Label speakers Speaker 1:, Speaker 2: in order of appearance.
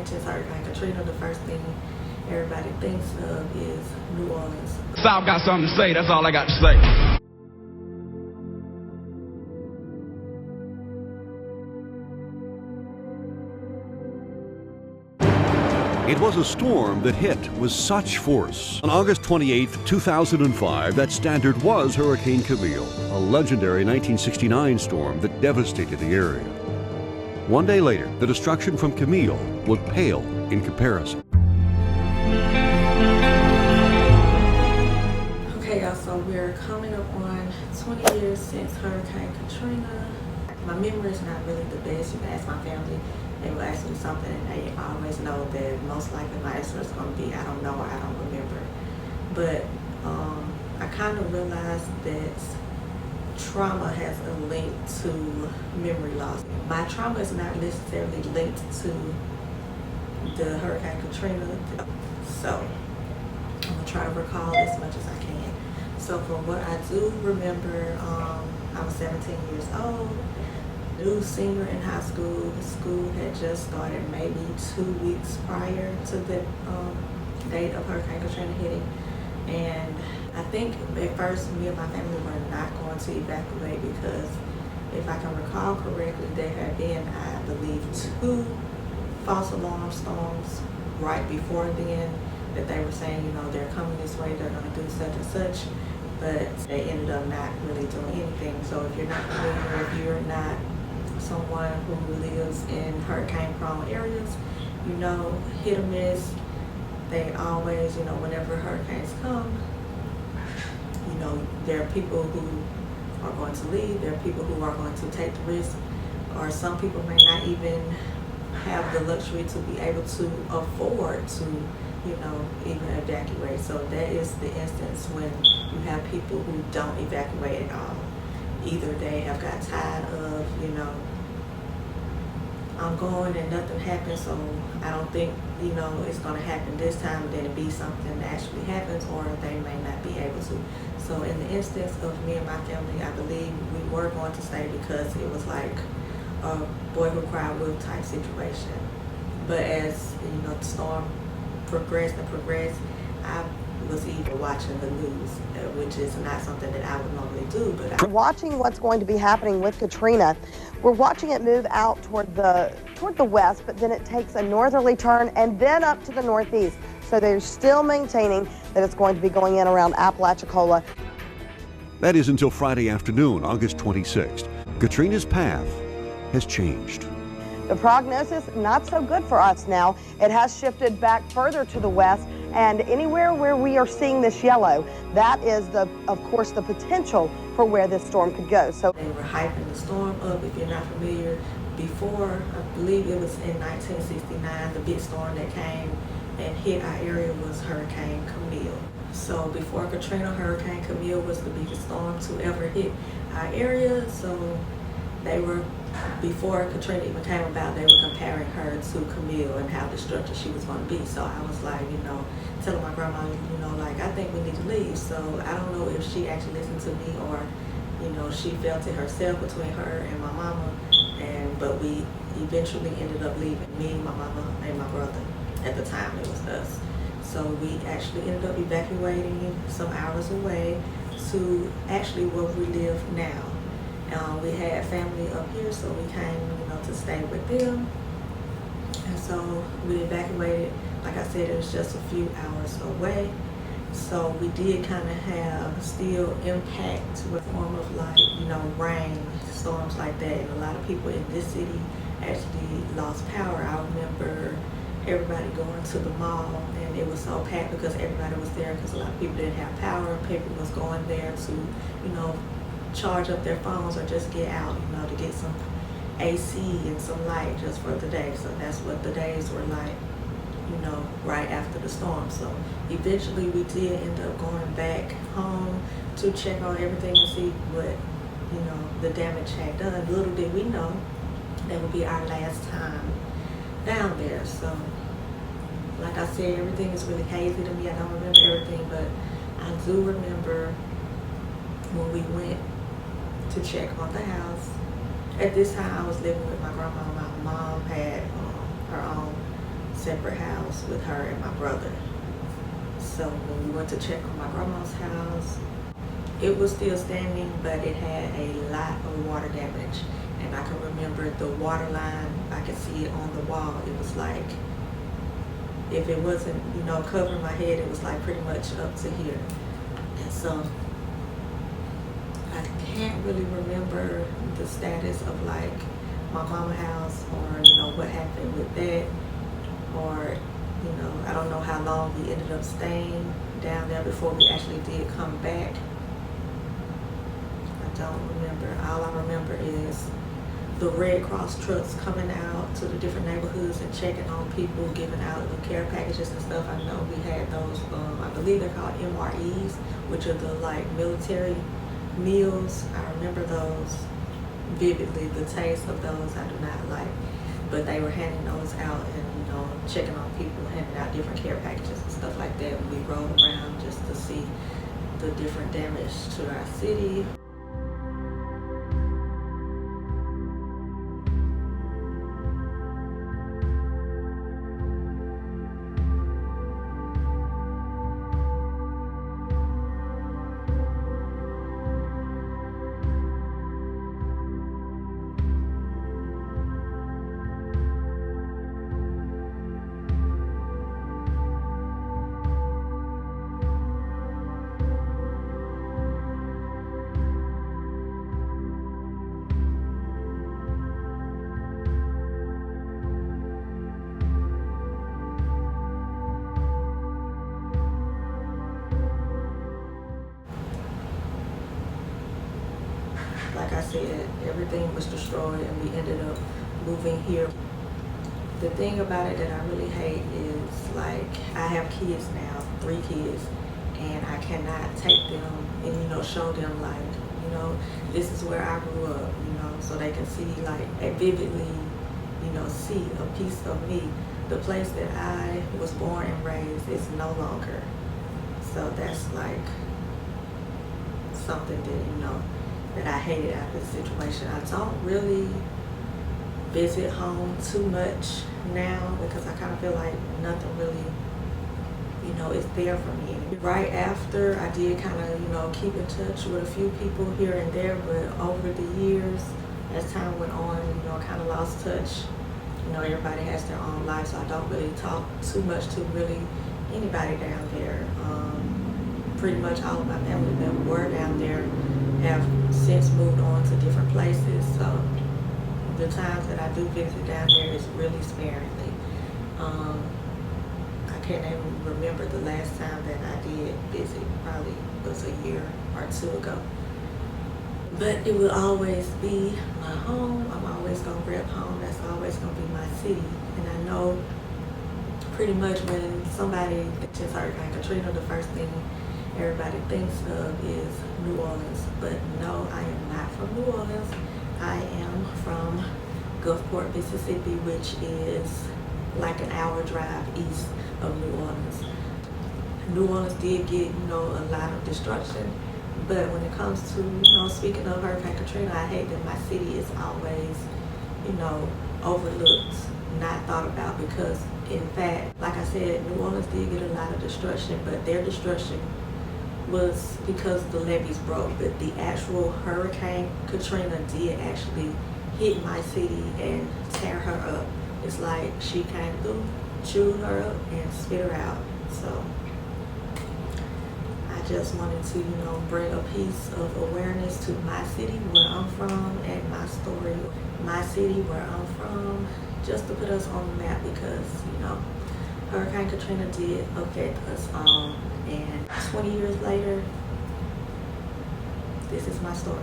Speaker 1: mentions Hurricane Katrina, the first thing everybody thinks of is New Orleans.
Speaker 2: South got something to say, that's all I got to say.
Speaker 3: It was a storm that hit with such force. On August 28, 2005, that standard was Hurricane Camille, a legendary 1969 storm that devastated the area. One day later, the destruction from Camille would pale in comparison.
Speaker 1: Okay, y'all, so we're coming up on 20 years since Hurricane Katrina. My memory is not really the best. You can ask my family. They will ask me something and they always know that most likely my answer is going to be, I don't know, or I don't remember. But I kind of realized that trauma has a link to memory loss. My trauma is not necessarily linked to the Hurricane Katrina. So I'm going to try to recall as much as I can. So for what I do remember, I was 17 years old. New senior in high school. School had just started maybe 2 weeks prior to the date of Hurricane Katrina hitting. And I think at first me and my family were not going to evacuate because if I can recall correctly, there had been, I believe, 2 false alarm storms right before then that they were saying, you know, they're coming this way, they're going to do such and such. But they ended up not really doing anything. So if you're not familiar, if you're not someone who lives in hurricane-prone areas, you know, hit or miss, they always, you know, whenever hurricanes come, you know, there are people who are going to leave, there are people who are going to take the risk, or some people may not even have the luxury to be able to afford to, you know, even evacuate. So that is the instance when you have people who don't evacuate at all. Either they have got tired of, you know, I'm going and nothing happens, so I don't think, you know, it's going to happen this time, then it be something that actually happens, or they may not be able to. So in the instance of me and my family, I believe we were going to stay because it was like a boy who cried wolf type situation. But as, you know, the storm progressed and progressed, I was even watching the news, which is not something that I would normally do. But
Speaker 4: watching what's going to be happening with Katrina, we're watching it move out toward the west, but then it takes a northerly turn and then up to the northeast. So they're still maintaining that it's going to be going in around Apalachicola.
Speaker 3: That is until Friday afternoon, August 26th. Katrina's path has changed.
Speaker 4: The prognosis, not so good for us now. It has shifted back further to the west, and anywhere where we are seeing this yellow, that is, of course, the potential for where this storm could go. So
Speaker 1: they were hyping the storm up. If you're not familiar, before, I believe it was in 1969, the big storm that came and hit our area was Hurricane Camille. So before Katrina, Hurricane Camille was the biggest storm to ever hit our area. So they were, before Katrina even came about, they were comparing her to Camille and how destructive she was going to be. So I was like, you know, telling my grandma, you know, like, I think we need to leave. So I don't know if she actually listened to me or, you know, she felt it herself between her and my mama. But we eventually ended up leaving, me, my mama, and my brother. At the time, it was us. So we actually ended up evacuating some hours away to actually where we live now. We had family up here, so we came, you know, to stay with them. And so we evacuated. Like I said, it was just a few hours away. So we did kind of have still impact with form of, like, you know, rain, storms like that. And a lot of people in this city actually lost power. I remember everybody going to the mall, and it was so packed because everybody was there because a lot of people didn't have power. People was going there to, you know, charge up their phones or just get out, you know, to get some AC and some light just for the day. So that's what the days were like, you know, right after the storm. So eventually we did end up going back home to check on everything and see what, you know, the damage had done. Little did we know that would be our last time down there. So like I said, everything is really hazy to me. I don't remember everything, but I do remember when we went to check on the house. At this time I was living with my grandma. My mom had her own separate house with her and my brother. So when we went to check on my grandma's house, it was still standing, but it had a lot of water damage. And I can remember the water line, I could see it on the wall. It was like, if it wasn't, covering my head, it was like pretty much up to here. And so I can't really remember the status of like my mama's house, or what happened with that, or I don't know how long we ended up staying down there before we actually did come back. I don't remember. All I remember is the Red Cross trucks coming out to the different neighborhoods and checking on people, giving out the care packages and stuff. I know we had those, I believe they're called MREs, which are the like military meals. I remember those vividly. The taste of those I do not like, but they were handing those out and checking on people, handing out different care packages and stuff like that. We rode around just to see the different damage to our city. Like I said, everything was destroyed and we ended up moving here. The thing about it that I really hate is, like, I have kids now, 3 kids, and I cannot take them and, show them, like, this is where I grew up, so they can see, like, and vividly, see a piece of me. The place that I was born and raised is no longer. So that's, like, something that, that I hated out of this situation. I don't really visit home too much now because I kind of feel like nothing really, is there for me. Right after, I did kind of, keep in touch with a few people here and there, but over the years, as time went on, I kind of lost touch. Everybody has their own life, so I don't really talk too much to really anybody down there. Pretty much all of my family that were down there have since moved on to different places, so the times that I do visit down there is really sparingly. I can't even remember the last time that I did visit. Probably was a year or 2 ago. But it will always be my home. I'm always gonna rep home. That's always gonna be my city. And I know pretty much when somebody mentions Hurricane Katrina, the first thing everybody thinks of is New Orleans, but no, I am not from New Orleans. I am from Gulfport, Mississippi, which is like an hour drive east of New Orleans. New Orleans did get, a lot of destruction, but when it comes to, speaking of Hurricane Katrina, I hate that my city is always, overlooked, not thought about, because in fact, like I said, New Orleans did get a lot of destruction, but their destruction was because the levees broke, but the actual Hurricane Katrina did actually hit my city and tear her up. It's like she came through, chewed her up, and spit her out. So I just wanted to, bring a piece of awareness to my city, where I'm from, and my story, my city, where I'm from, just to put us on the map, because, Hurricane Katrina did affect us all. And 20 years later, this is my story.